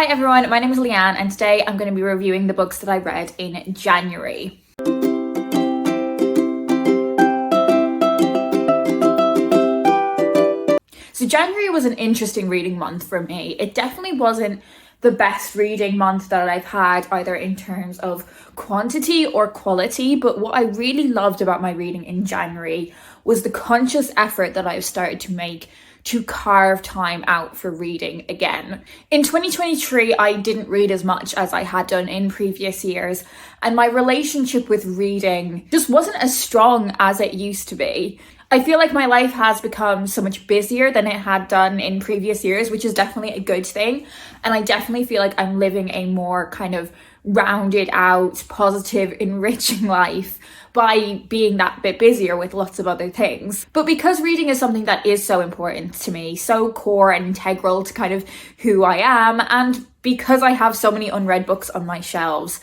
Hi everyone, my name is Leanne and today I'm going to be reviewing the books that I read in January. So January was an interesting reading month for me. It definitely wasn't the best reading month that I've had, either in terms of quantity or quality, but what I really loved about my reading in January was the conscious effort that I've started to make to carve time out for reading again. In 2023, I didn't read as much as I had done in previous years, and my relationship with reading just wasn't as strong as it used to be. I feel like my life has become so much busier than it had done in previous years, which is definitely a good thing. And I definitely feel like I'm living a more kind of rounded out, positive, enriching life by being that bit busier with lots of other things. But because reading is something that is so important to me, so core and integral to kind of who I am, and because I have so many unread books on my shelves,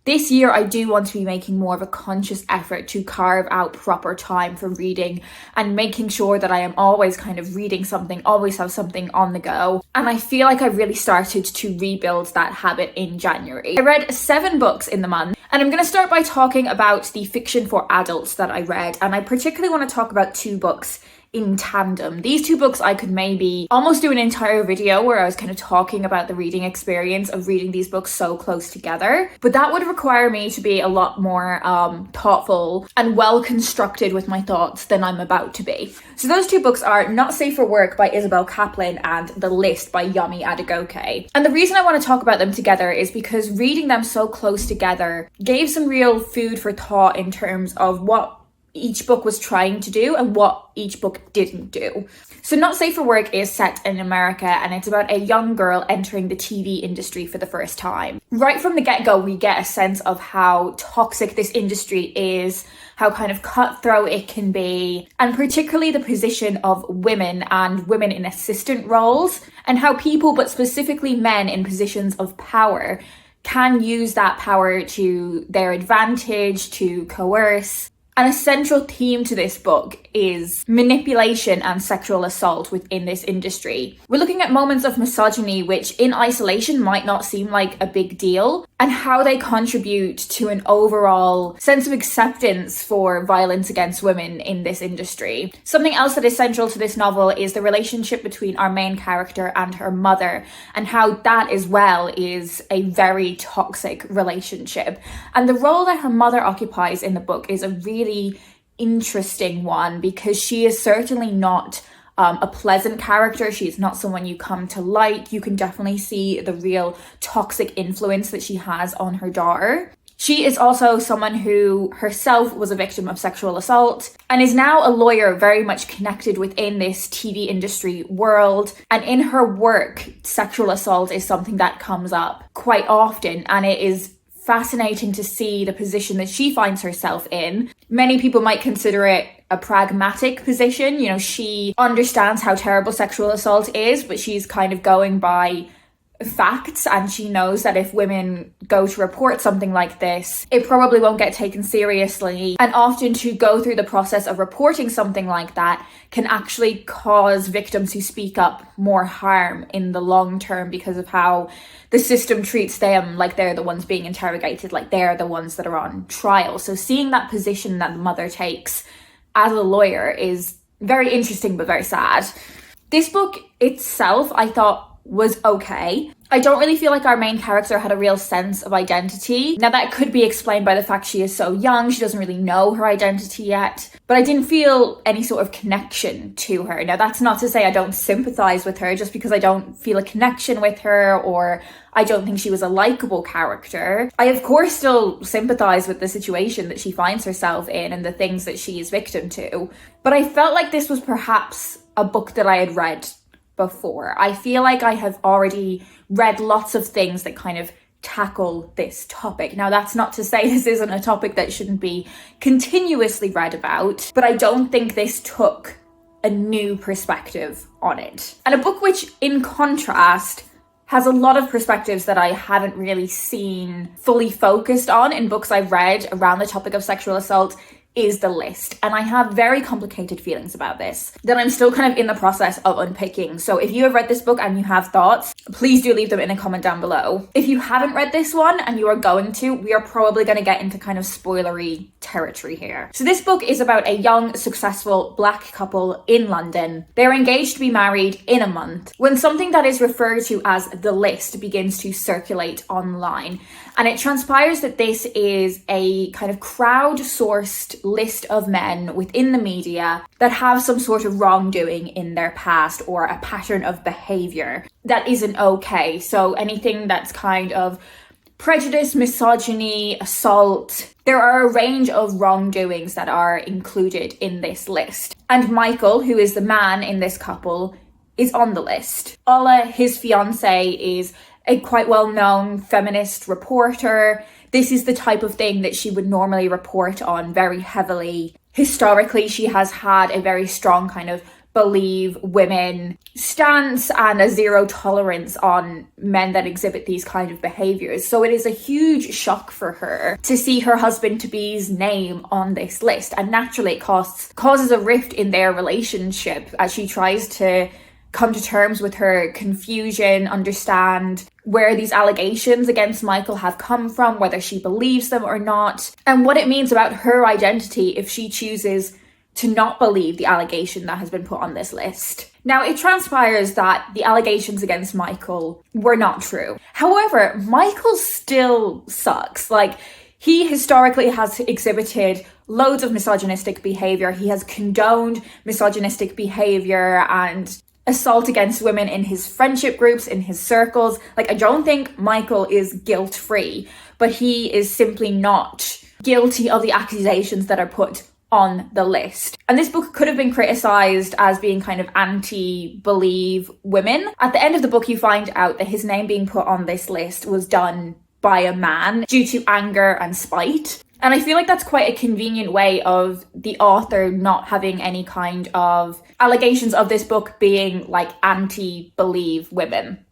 this year, I do want to be making more of a conscious effort to carve out proper time for reading and making sure that I am always kind of reading something, always have something on the go. And I feel like I really started to rebuild that habit in January. I read 7 books in the month, and I'm going to start by talking about the fiction for adults that I read. And I particularly want to talk about 2 books in tandem. These 2 books I could maybe almost do an entire video where I was kind of talking about the reading experience of reading these books so close together, but that would require me to be a lot more thoughtful and well constructed with my thoughts than I'm about to be. So those 2 books are Not Safe for Work by Isabel Kaplan and The List by Yomi Adegoke. And the reason I want to talk about them together is because reading them so close together gave some real food for thought in terms of what each book was trying to do and what each book didn't do. So Not Safe for Work is set in America, and it's about a young girl entering the TV industry for the first time. Right from the get-go, we get a sense of how toxic this industry is, how kind of cutthroat it can be, and particularly the position of women and women in assistant roles, and how people, but specifically men in positions of power, can use that power to their advantage, to coerce. And a central theme to this book is manipulation and sexual assault within this industry. We're looking at moments of misogyny which in isolation might not seem like a big deal, and how they contribute to an overall sense of acceptance for violence against women in this industry. Something else that is central to this novel is the relationship between our main character and her mother, and how that as well is a very toxic relationship. And the role that her mother occupies in the book is a really interesting one, because she is certainly not a pleasant character. She's not someone you come to like. You can definitely see the real toxic influence that she has on her daughter. She is also someone who herself was a victim of sexual assault and is now a lawyer very much connected within this TV industry world. And in her work, sexual assault is something that comes up quite often, and it is fascinating to see the position that she finds herself in. Many people might consider it a pragmatic position. You know, she understands how terrible sexual assault is, but she's kind of going by facts, and she knows that if women go to report something like this, it probably won't get taken seriously, and often to go through the process of reporting something like that can actually cause victims who speak up more harm in the long term, because of how the system treats them like they're the ones being interrogated, like they're the ones that are on trial. So seeing that position that the mother takes as a lawyer is very interesting but very sad. This book itself, I thought, was okay. I don't really feel like our main character had a real sense of identity. Now that could be explained by the fact she is so young, she doesn't really know her identity yet, but I didn't feel any sort of connection to her. Now that's not to say I don't sympathize with her just because I don't feel a connection with her, or I don't think she was a likable character. I of course still sympathize with the situation that she finds herself in and the things that she is victim to, but I felt like this was perhaps a book that I had read before. I feel like I have already read lots of things that kind of tackle this topic. Now, that's not to say this isn't a topic that shouldn't be continuously read about, but I don't think this took a new perspective on it. And a book which, in contrast, has a lot of perspectives that I haven't really seen fully focused on in books I've read around the topic of sexual assault is the list. And I have very complicated feelings about this that I'm still kind of in the process of unpicking. So if you have read this book and you have thoughts, please do leave them in a comment down below. If you haven't read this one and you are going to, we are probably going to get into kind of spoilery territory here. So this book is about a young, successful Black couple in London. They're engaged to be married in a month when something that is referred to as the list begins to circulate online. And it transpires that this is a kind of crowd-sourced list of men within the media that have some sort of wrongdoing in their past or a pattern of behavior that isn't okay. So anything that's kind of prejudice, misogyny, assault. There are a range of wrongdoings that are included in this list. And Michael, who is the man in this couple, is on the list. Ola, his fiance, is a quite well-known feminist reporter. This is the type of thing that she would normally report on very heavily. Historically, she has had a very strong kind of believe women stance and a zero tolerance on men that exhibit these kind of behaviors. So it is a huge shock for her to see her husband-to-be's name on this list. And naturally it causes a rift in their relationship as she tries to come to terms with her confusion, understand where these allegations against Michael have come from, whether she believes them or not, and what it means about her identity if she chooses to not believe the allegation that has been put on this list. Now, it transpires that the allegations against Michael were not true. However, Michael still sucks. Like, he historically has exhibited loads of misogynistic behavior. He has condoned misogynistic behavior and assault against women in his friendship groups, in his circles. Like, I don't think Michael is guilt-free, but he is simply not guilty of the accusations that are put on the list. And this book could have been criticised as being kind of anti-believe women. At the end of the book, you find out that his name being put on this list was done by a man due to anger and spite. And I feel like that's quite a convenient way of the author not having any kind of allegations of this book being like anti-believe women,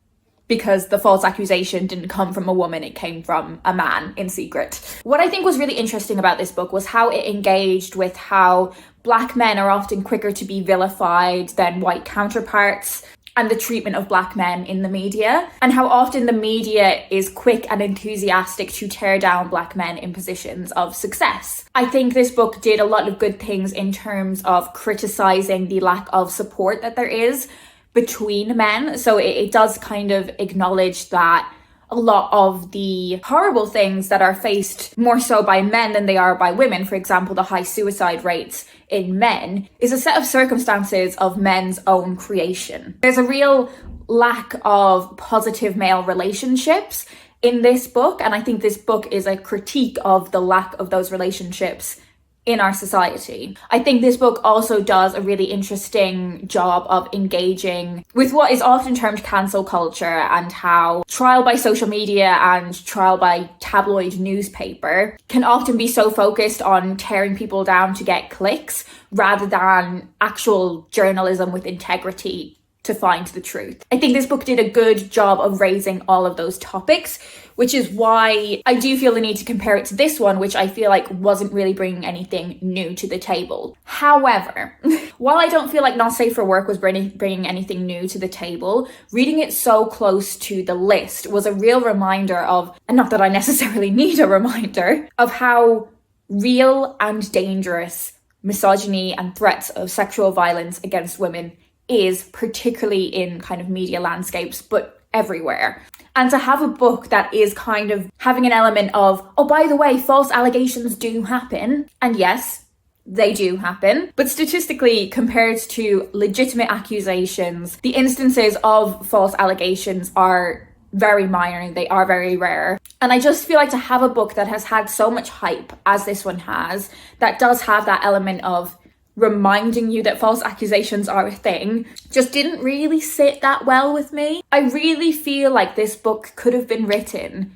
because the false accusation didn't come from a woman, it came from a man in secret. What I think was really interesting about this book was how it engaged with how Black men are often quicker to be vilified than white counterparts, and the treatment of Black men in the media, and how often the media is quick and enthusiastic to tear down Black men in positions of success. I think this book did a lot of good things in terms of criticising the lack of support that there is between men. So it does kind of acknowledge that a lot of the horrible things that are faced more so by men than they are by women, for example, the high suicide rates in men, is a set of circumstances of men's own creation. There's a real lack of positive male relationships in this book, and I think this book is a critique of the lack of those relationships in our society. I think this book also does a really interesting job of engaging with what is often termed cancel culture, and how trial by social media and trial by tabloid newspaper can often be so focused on tearing people down to get clicks rather than actual journalism with integrity to find the truth. I think this book did a good job of raising all of those topics, which is why I do feel the need to compare it to this one, which I feel like wasn't really bringing anything new to the table. However, while I don't feel like Not Safe for Work was bringing anything new to the table, reading it so close to the list was a real reminder of, and not that I necessarily need a reminder, of how real and dangerous misogyny and threats of sexual violence against women is, particularly in kind of media landscapes, but everywhere. And to have a book that is kind of having an element of, oh, by the way, false allegations do happen. And yes, they do happen. But statistically, compared to legitimate accusations, the instances of false allegations are very minor. They are very rare. And I just feel like to have a book that has had so much hype as this one has, that does have that element of reminding you that false accusations are a thing, just didn't really sit that well with me. I really feel like this book could have been written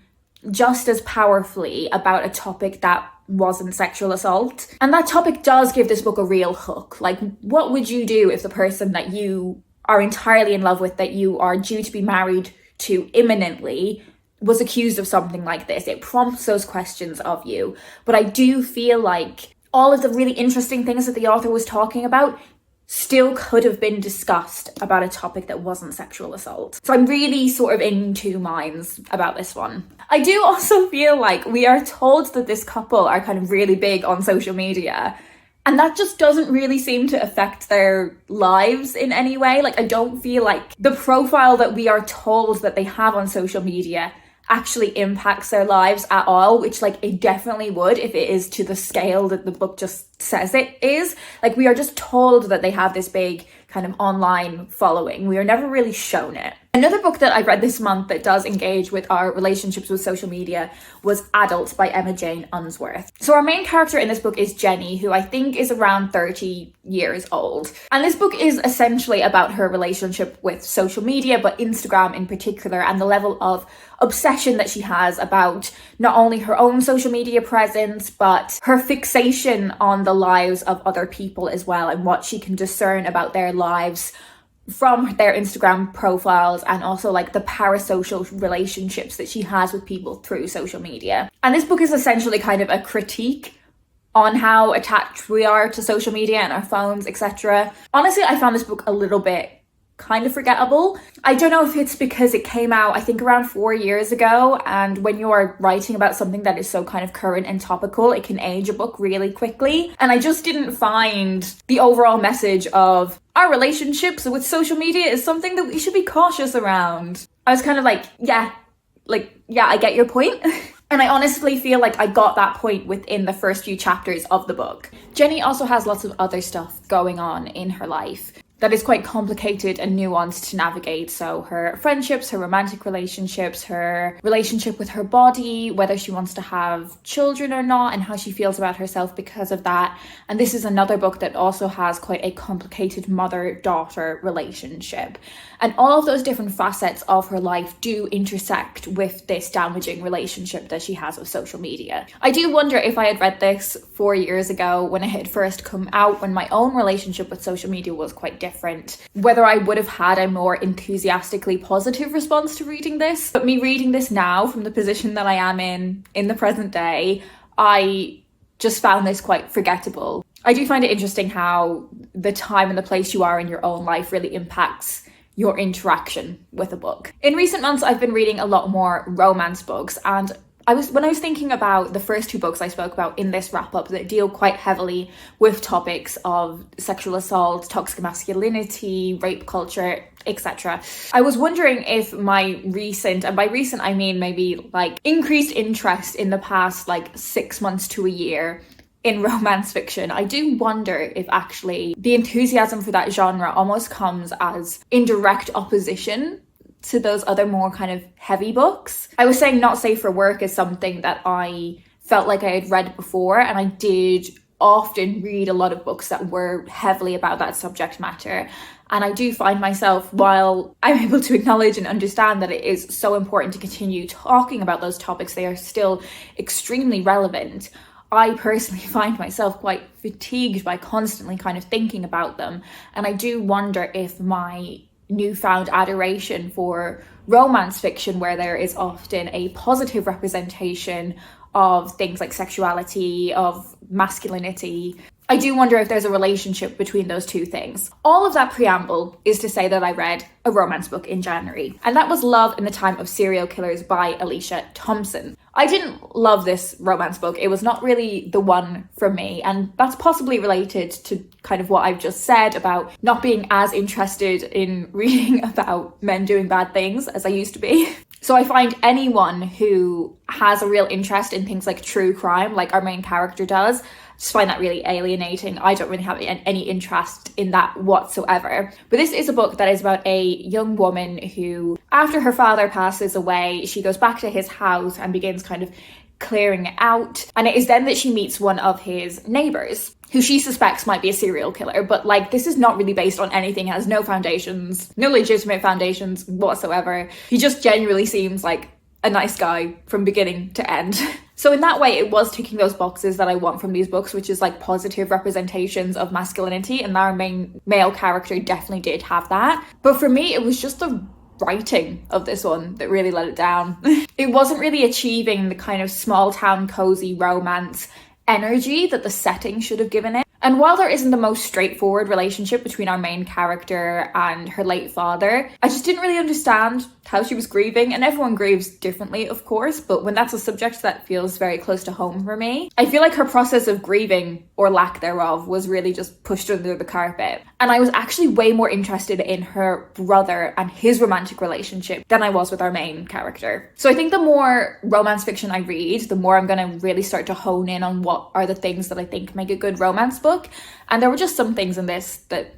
just as powerfully about a topic that wasn't sexual assault. And that topic does give this book a real hook. Like, what would you do if the person that you are entirely in love with, that you are due to be married to imminently, was accused of something like this? It prompts those questions of you. But I do feel like all of the really interesting things that the author was talking about still could have been discussed about a topic that wasn't sexual assault. So I'm really sort of in two minds about this one. I do also feel like we are told that this couple are kind of really big on social media, and that just doesn't really seem to affect their lives in any way. Like, I don't feel like the profile that we are told that they have on social media actually impacts their lives at all, which like it definitely would if it is to the scale that the book just says it is. Like, we are just told that they have this big kind of online following. We are never really shown it. Another book that I read this month that does engage with our relationships with social media was Adult by Emma Jane Unsworth. So our main character in this book is Jenny, who I think is around 30 years old. And this book is essentially about her relationship with social media, but Instagram in particular, and the level of obsession that she has about not only her own social media presence, but her fixation on the lives of other people as well, and what she can discern about their lives from their Instagram profiles, and also like the parasocial relationships that she has with people through social media. And this book is essentially kind of a critique on how attached we are to social media and our phones, etc. Honestly, I found this book a little bit kind of forgettable. I don't know if it's because it came out, I think, around 4 years ago, and when you're writing about something that is so kind of current and topical, it can age a book really quickly. And I just didn't find the overall message of our relationships with social media is something that we should be cautious around. I was kind of like, yeah, I get your point. And I honestly feel like I got that point within the first few chapters of the book. Jenny also has lots of other stuff going on in her life that is quite complicated and nuanced to navigate. So her friendships, her romantic relationships, her relationship with her body, whether she wants to have children or not, and how she feels about herself because of that. And this is another book that also has quite a complicated mother-daughter relationship. And all of those different facets of her life do intersect with this damaging relationship that she has with social media. I do wonder if I had read this 4 years ago when it had first come out, when my own relationship with social media was quite different, whether I would have had a more enthusiastically positive response to reading this. But me reading this now from the position that I am in the present day, I just found this quite forgettable. I do find it interesting how the time and the place you are in your own life really impacts your interaction with a book. In recent months, I've been reading a lot more romance books, and when I was thinking about the first two books I spoke about in this wrap-up that deal quite heavily with topics of sexual assault, toxic masculinity, rape culture, etc., I was wondering if my recent, and by recent I mean maybe like increased interest in the past like 6 months to a year in romance fiction, I do wonder if actually the enthusiasm for that genre almost comes as in direct opposition to those other more kind of heavy books. I was saying Not Safe for Work is something that I felt like I had read before, and I did often read a lot of books that were heavily about that subject matter. And I do find myself, while I'm able to acknowledge and understand that it is so important to continue talking about those topics, they are still extremely relevant. I personally find myself quite fatigued by constantly kind of thinking about them. And I do wonder if my newfound adoration for romance fiction, where there is often a positive representation of things like sexuality, of masculinity, I do wonder if there's a relationship between those two things. All of that preamble is to say that I read a romance book in January, and that was Love in the Time of Serial Killers by Alicia Thompson. I didn't love this romance book. It was not really the one for me, and that's possibly related to kind of what I've just said about not being as interested in reading about men doing bad things as I used to be. So I find anyone who has a real interest in things like true crime, like our main character does, just find that really alienating. I don't really have any interest in that whatsoever. But this is a book that is about a young woman who, after her father passes away, she goes back to his house and begins kind of clearing it out. And it is then that she meets one of his neighbours, who she suspects might be a serial killer. But like, this is not really based on anything, it has no foundations, no legitimate foundations whatsoever. He just genuinely seems like a nice guy from beginning to end. So in that way, it was ticking those boxes that I want from these books, which is like positive representations of masculinity, and our main male character definitely did have that. But for me, it was just the writing of this one that really let it down. It wasn't really achieving the kind of small town cozy romance energy that the setting should have given it. And while there isn't the most straightforward relationship between our main character and her late father, I just didn't really understand how she was grieving. And everyone grieves differently, of course, but when that's a subject that feels very close to home for me, I feel like her process of grieving, or lack thereof, was really just pushed under the carpet. And I was actually way more interested in her brother and his romantic relationship than I was with our main character. So I think the more romance fiction I read, the more I'm going to really start to hone in on what are the things that I think make a good romance book. And there were just some things in this that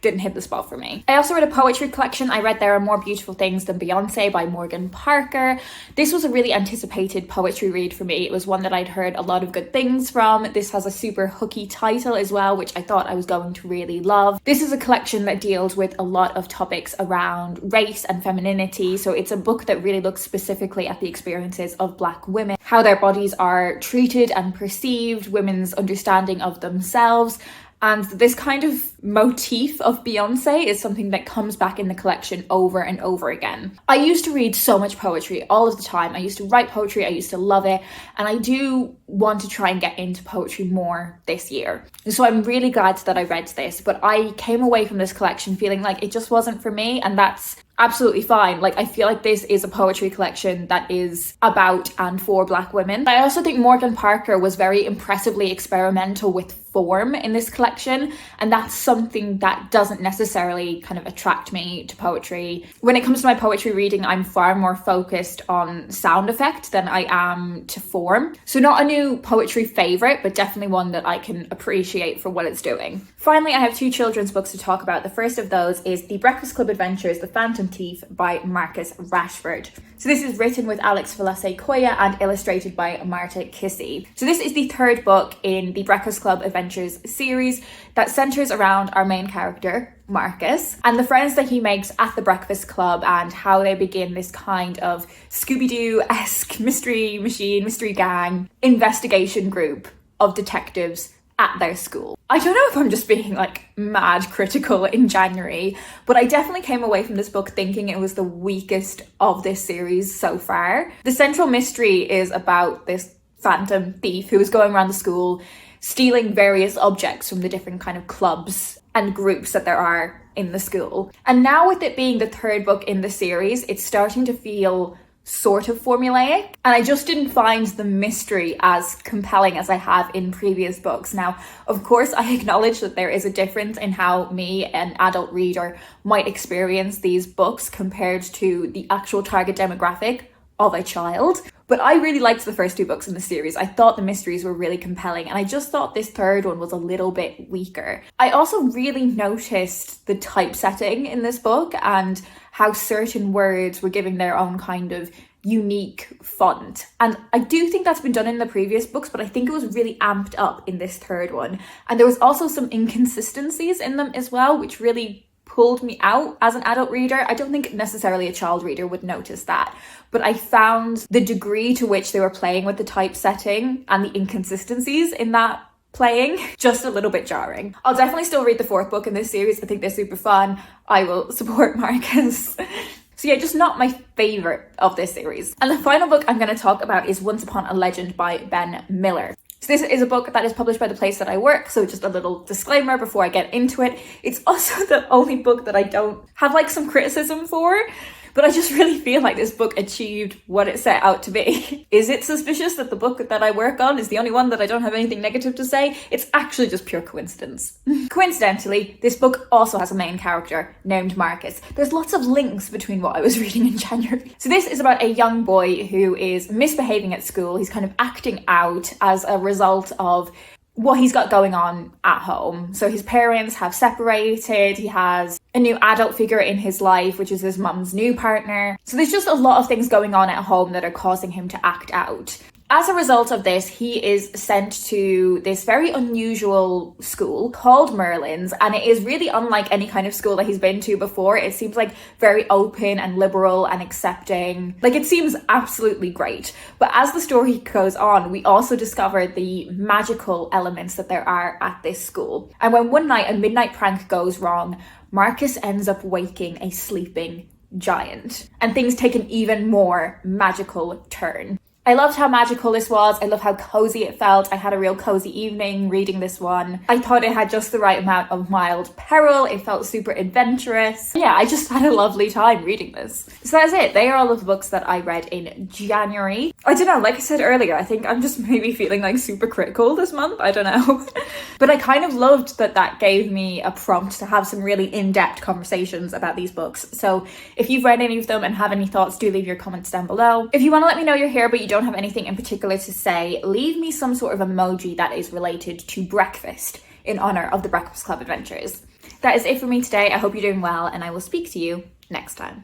didn't hit the spot for me. I also read a poetry collection. I read There Are More Beautiful Things Than Beyonce by Morgan Parker. This was a really anticipated poetry read for me. It was one that I'd heard a lot of good things from. This has a super hooky title as well, which I thought I was going to really love. This is a collection that deals with a lot of topics around race and femininity. So it's a book that really looks specifically at the experiences of Black women, how their bodies are treated and perceived, women's understanding of themselves. And this kind of motif of Beyonce is something that comes back in the collection over and over again. I used to read so much poetry all of the time. I used to write poetry. I used to love it. And I do want to try and get into poetry more this year. So I'm really glad that I read this, but I came away from this collection feeling like it just wasn't for me. And that's absolutely fine. Like, I feel like this is a poetry collection that is about and for Black women. I also think Morgan Parker was very impressively experimental with form in this collection, and that's something that doesn't necessarily kind of attract me to poetry. When it comes to my poetry reading, I'm far more focused on sound effect than I am to form. So not a new poetry favourite, but definitely one that I can appreciate for what it's doing. Finally, I have 2 children's books to talk about. The first of those is The Breakfast Club Adventures, The Phantom Thief by Marcus Rashford. So this is written with Alex Velase-Koya and illustrated by Marta Kissy. So this is the 3rd book in the Breakfast Club Adventures series that centres around our main character, Marcus, and the friends that he makes at the breakfast club and how they begin this kind of Scooby-Doo-esque mystery machine, mystery gang investigation group of detectives at their school. I don't know if I'm just being like mad critical in January, but I definitely came away from this book thinking it was the weakest of this series so far. The central mystery is about this phantom thief who is going around the school stealing various objects from the different kind of clubs and groups that there are in the school. And now with it being the 3rd book in the series, it's starting to feel sort of formulaic, and I just didn't find the mystery as compelling as I have in previous books. Now, of course, I acknowledge that there is a difference in how me, an adult reader, might experience these books compared to the actual target demographic of a child. But I really liked the first 2 books in the series. I thought the mysteries were really compelling, and I just thought this 3rd one was a little bit weaker. I also really noticed the typesetting in this book and how certain words were giving their own kind of unique font. And I do think that's been done in the previous books, but I think it was really amped up in this 3rd one. And there was also some inconsistencies in them as well, which really pulled me out as an adult reader. I don't think necessarily a child reader would notice that, but I found the degree to which they were playing with the typesetting and the inconsistencies in that playing just a little bit jarring. I'll definitely still read the 4th book in this series. I think they're super fun. I will support Marcus. So yeah, just not my favourite of this series. And the final book I'm going to talk about is Once Upon a Legend by Ben Miller. So this is a book that is published by the place that I work, so just a little disclaimer before I get into it. It's also the only book that I don't have like some criticism for, but I just really feel like this book achieved what it set out to be. Is it suspicious that the book that I work on is the only one that I don't have anything negative to say? It's actually just pure coincidence. Coincidentally, this book also has a main character named Marcus. There's lots of links between what I was reading in January. So this is about a young boy who is misbehaving at school. He's kind of acting out as a result of what he's got going on at home. So his parents have separated, he has a new adult figure in his life, which is his mum's new partner. So there's just a lot of things going on at home that are causing him to act out. As a result of this, he is sent to this very unusual school called Merlin's, and it is really unlike any kind of school that he's been to before. It seems like very open and liberal and accepting. Like, it seems absolutely great. But as the story goes on, we also discover the magical elements that there are at this school. And when one night a midnight prank goes wrong, Marcus ends up waking a sleeping giant, and things take an even more magical turn. I loved how magical this was. I love how cozy it felt. I had a real cozy evening reading this one. I thought it had just the right amount of mild peril. It felt super adventurous. Yeah, I just had a lovely time reading this. So that's it. They are all of the books that I read in January. I don't know, like I said earlier, I think I'm just maybe feeling like super critical this month. I don't know. But I kind of loved that gave me a prompt to have some really in-depth conversations about these books. So if you've read any of them and have any thoughts, do leave your comments down below. If you want to let me know you're here but you don't have anything in particular to say, leave me some sort of emoji that is related to breakfast in honor of the Breakfast Club adventures. That is it for me today. I hope you're doing well, and I will speak to you next time.